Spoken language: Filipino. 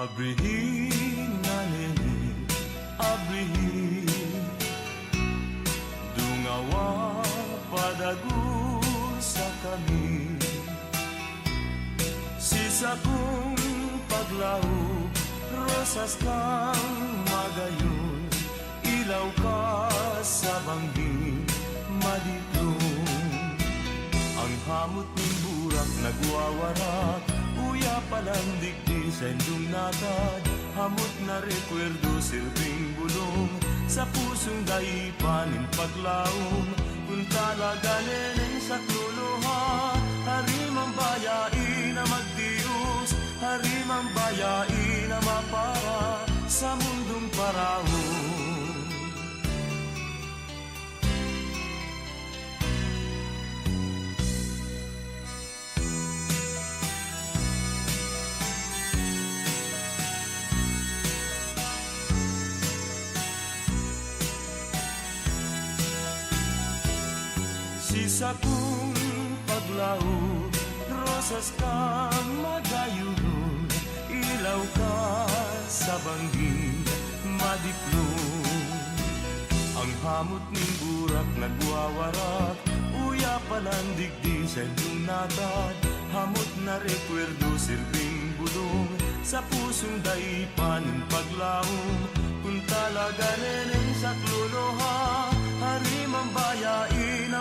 Abrihin na nene, abrihin dungawa padagu sa kami. Sisa kong paglaho, rosas kang magayon, ilaw ka sa bangging madiklong. Ang hamot ng burak nagwawarak, uya palang digdi sa indong natad. Hamot na rekwerdo silbing bulong, sa pusong daipanin paglaom. Kung talaga neneng sa kluluha, harimang bayain na magdius, harimang bayain na mapara sa mundong parahon. Sisa kong paglaho, rosas kang magayunon, ilaw ka sa bangging madiklong. Ang hamot ng burak nagwawarak, uya palang digdi sa iyong natad. Hamot na rekwerdo silbing bulong, sa pusong daipanin paglaong. Kung talaga neneng sa kluluha, harimang bayain na